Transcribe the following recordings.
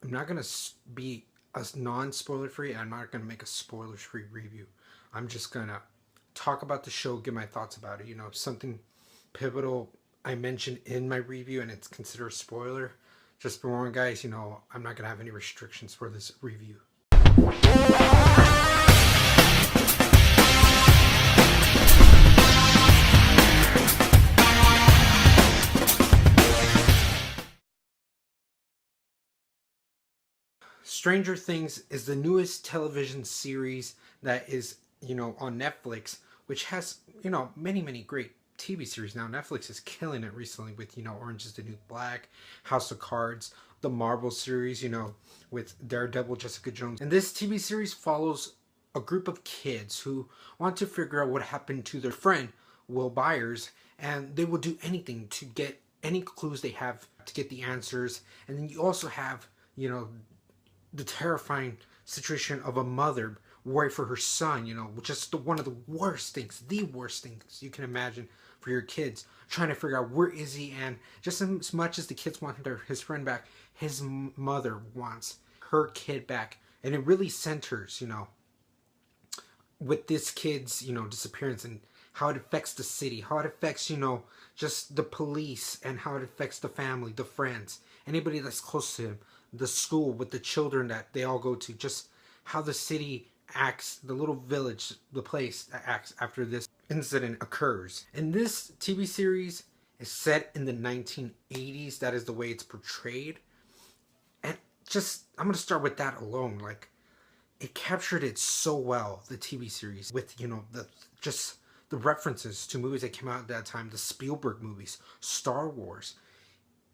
I'm not gonna be a non-spoiler free. I'm not gonna make a spoilers free review. I'm just gonna talk about the show, give my thoughts about it. Something pivotal I mentioned in my review, and it's considered a spoiler. Just be warned, guys. I'm not gonna have any restrictions for this review. Stranger Things is the newest television series that is, on Netflix, which has, many, many great TV series now. Netflix is killing it recently with, Orange is the New Black, House of Cards, the Marvel series, with Daredevil, Jessica Jones. And this TV series follows a group of kids who want to figure out what happened to their friend, Will Byers, and they will do anything to get any clues they have to get the answers. And then you also have, the terrifying situation of a mother worried for her son, which is one of the worst things you can imagine for your kids, trying to figure out where is he. And just as much as the kids want his friend back, his mother wants her kid back. And it really centers, with this kid's, disappearance, and how it affects the city, how it affects, just the police, and how it affects the family, the friends, anybody that's close to him, the school with the children that they all go to, just how the city acts, the little village, the place that acts after this incident occurs. And this TV series is set in the 1980s. That is the way it's portrayed. And I'm going to start with that alone. Like, it captured it so well, the TV series, with, the references to movies that came out at that time, the Spielberg movies, Star Wars.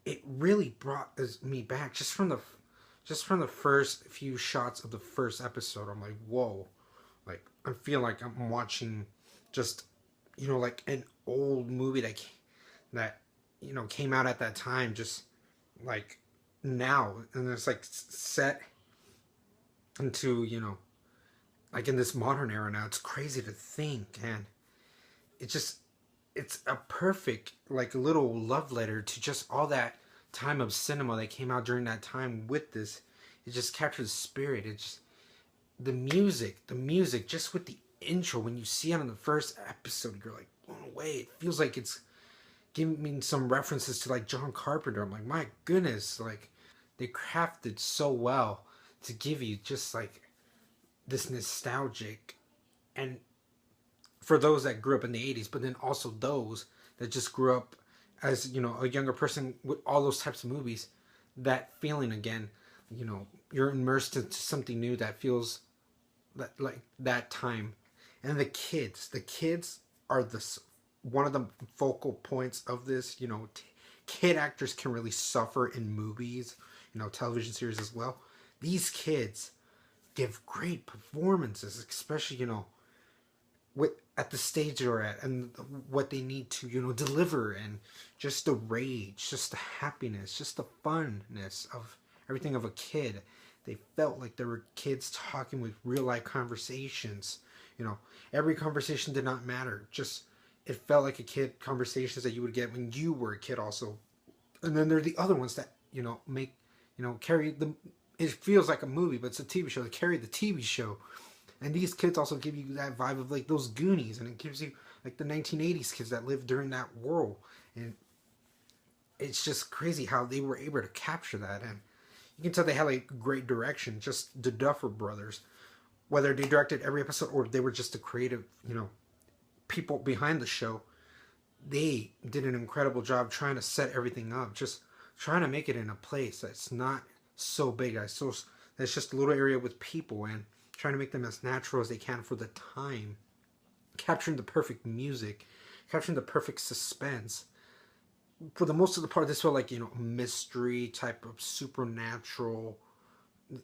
It really brought me back just from the first few shots of the first episode. I'm like, whoa, like I feel like I'm watching just like an old movie that came out at that time, just like now, and it's like set into like in this modern era now. It's crazy to think, and it's a perfect like little love letter to just all that time of cinema that came out during that time. With this, it just captures the spirit. It just the music just with the intro, when you see it on the first episode, you're like blown away. It feels like it's giving me some references to like John Carpenter. I'm like, my goodness, like they crafted so well to give you just like this nostalgic, and for those that grew up in the 80s, but then also those that just grew up as, a younger person with all those types of movies, that feeling again, you're immersed into something new that feels like that time. And the kids are one of the focal points of this. Kid actors can really suffer in movies, television series as well. These kids give great performances, especially, with at the stage they're at, and what they need to deliver, and just the rage, just the happiness, just the funness of everything of a kid. They felt like they were kids talking with real life conversations. Every conversation did not matter, just it felt like a kid conversations that you would get when you were a kid also. And then there are the other ones that make carry the, it feels like a movie, but it's a TV show. They carry the TV show. And these kids also give you that vibe of like those Goonies, and it gives you like the 1980s kids that lived during that world. And it's just crazy how they were able to capture that. And you can tell they had like great direction. Just the Duffer Brothers, whether they directed every episode or they were just the creative, people behind the show, they did an incredible job trying to set everything up, just trying to make it in a place that's not so big. That's just a little area with people, and trying to make them as natural as they can for the time, capturing the perfect music, capturing the perfect suspense. For the most of the part, this felt like mystery type of supernatural,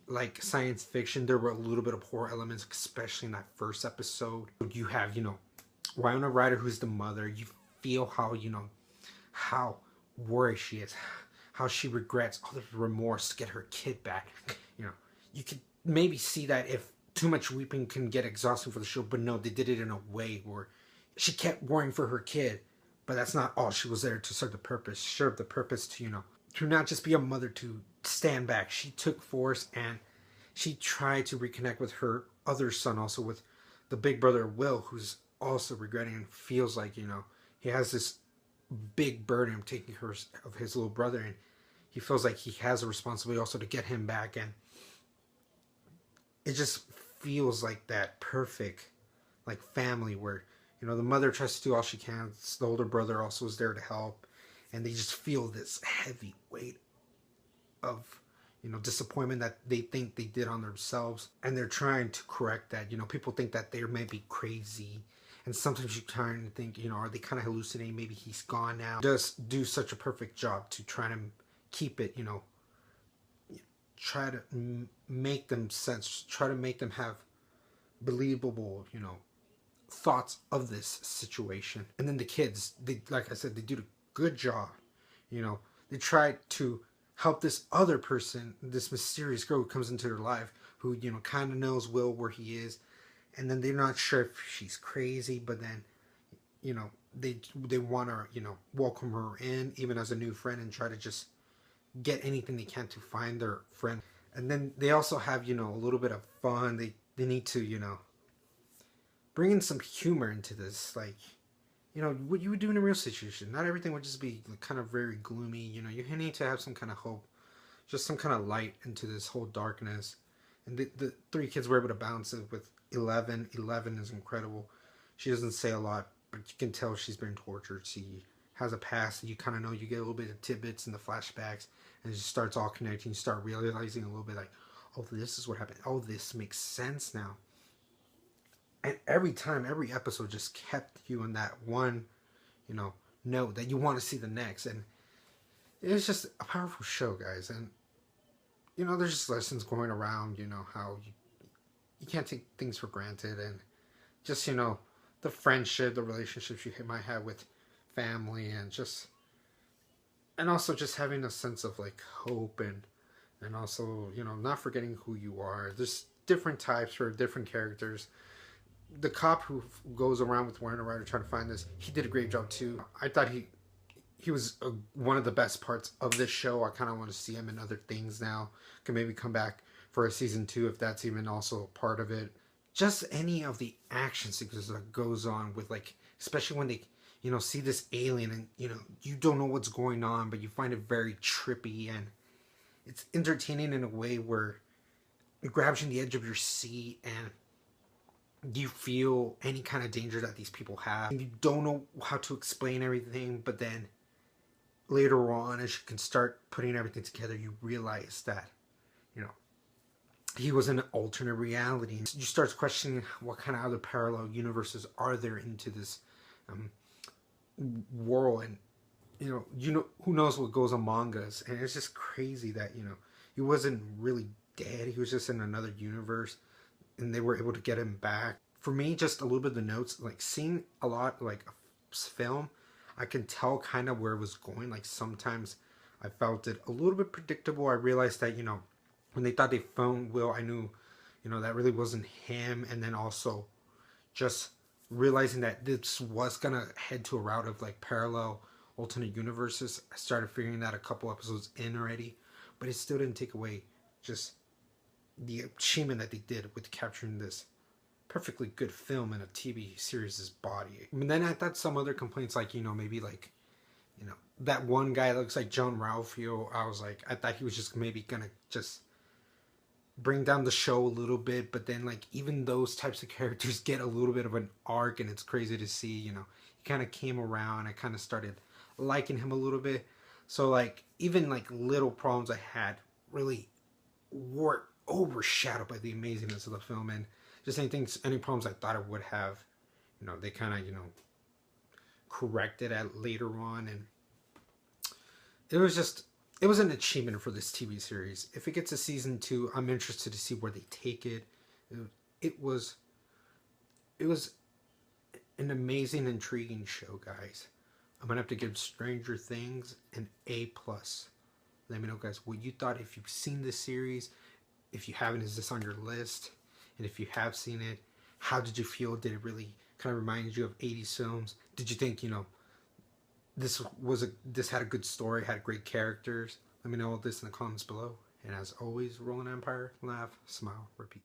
like science fiction. There were a little bit of horror elements, especially in that first episode. You have Winona Ryder, who's the mother. You feel how how worried she is, how she regrets all the remorse to get her kid back. You could maybe see that if too much weeping can get exhausting for the show, but no, they did it in a way where she kept worrying for her kid, but that's not all. She was there to serve the purpose to to not just be a mother, to stand back. She took force and she tried to reconnect with her other son, also with the big brother Will, who's also regretting and feels like, he has this big burden of taking care of his little brother, and he feels like he has a responsibility also to get him back. And it just feels like that perfect like family where the mother tries to do all she can, the older brother also is there to help, and they just feel this heavy weight of disappointment that they think they did on themselves, and they're trying to correct that. People think that they may be crazy, and sometimes you try and think, are they kind of hallucinating? Maybe he's gone now. Does do such a perfect job to try to keep it, try to make them sense, try to make them have believable, thoughts of this situation. And then the kids, they, like I said, they do a good job. They try to help this other person, this mysterious girl who comes into their life, who kind of knows Will where he is, and then they're not sure if she's crazy, but then they want to welcome her in even as a new friend, and try to just get anything they can to find their friend. And then they also have a little bit of fun. They need to bring in some humor into this, like what you would do in a real situation. Not everything would just be kind of very gloomy. You need to have some kind of hope, just some kind of light into this whole darkness. And the three kids were able to balance it with Eleven. Eleven is incredible. She doesn't say a lot, but you can tell she's been tortured. She has a past that you kind of know. You get a little bit of tidbits in the flashbacks, and it just starts all connecting. You start realizing a little bit like, oh, this is what happened. Oh, this makes sense now. And every time, every episode just kept you in that one, note that you want to see the next. And it's just a powerful show, guys. And, there's just lessons going around, how you can't take things for granted. And just, the friendship, the relationships you might have with family, and also just having a sense of like hope, and also, not forgetting who you are. There's different types for different characters. The cop who goes around with Winona Ryder trying to find this, he did a great job too. I thought he was one of the best parts of this show. I kind of want to see him in other things now. Can maybe come back for a season 2 if that's even also part of it. Just any of the action sequences that goes on with, like, especially when they see this alien, and you don't know what's going on, but you find it very trippy, and it's entertaining in a way where it grabs you on the edge of your seat, and you feel any kind of danger that these people have. And you don't know how to explain everything, but then later on, as you can start putting everything together, you realize that, he was in an alternate reality. You start questioning what kind of other parallel universes are there into this world, and who knows what goes among us. And it's just crazy that he wasn't really dead. He was just in another universe, and they were able to get him back. For me, just a little bit of the notes, like seeing a lot like a film, I can tell kind of where it was going. Like sometimes I felt it a little bit predictable. I realized that when they thought they found Will, I knew that really wasn't him. And then also just realizing that this was gonna head to a route of like parallel alternate universes. I started figuring that a couple episodes in already, but it still didn't take away just the achievement that they did with capturing this perfectly good film in a TV series' body. And then I thought some other complaints, like maybe like that one guy that looks like John Ralphio. I thought he was just maybe gonna just bring down the show a little bit, but then like even those types of characters get a little bit of an arc, and it's crazy to see. He kind of came around. I kind of started liking him a little bit. So like even like little problems I had really were overshadowed by the amazingness of the film, and just any problems I thought I would have, they kind of corrected at later on. And it was an achievement for this TV series. If it gets a season 2, I'm interested to see where they take it. It was an amazing, intriguing show, guys. I'm gonna have to give Stranger Things an A+. Let me know, guys, what you thought. If you've seen this series, if you haven't, is this on your list? And if you have seen it, how did you feel? Did it really kind of remind you of 80s films? Did you think, this had a good story, had great characters. Let me know all this in the comments below. And as always, Rolling Empire, laugh, smile, repeat.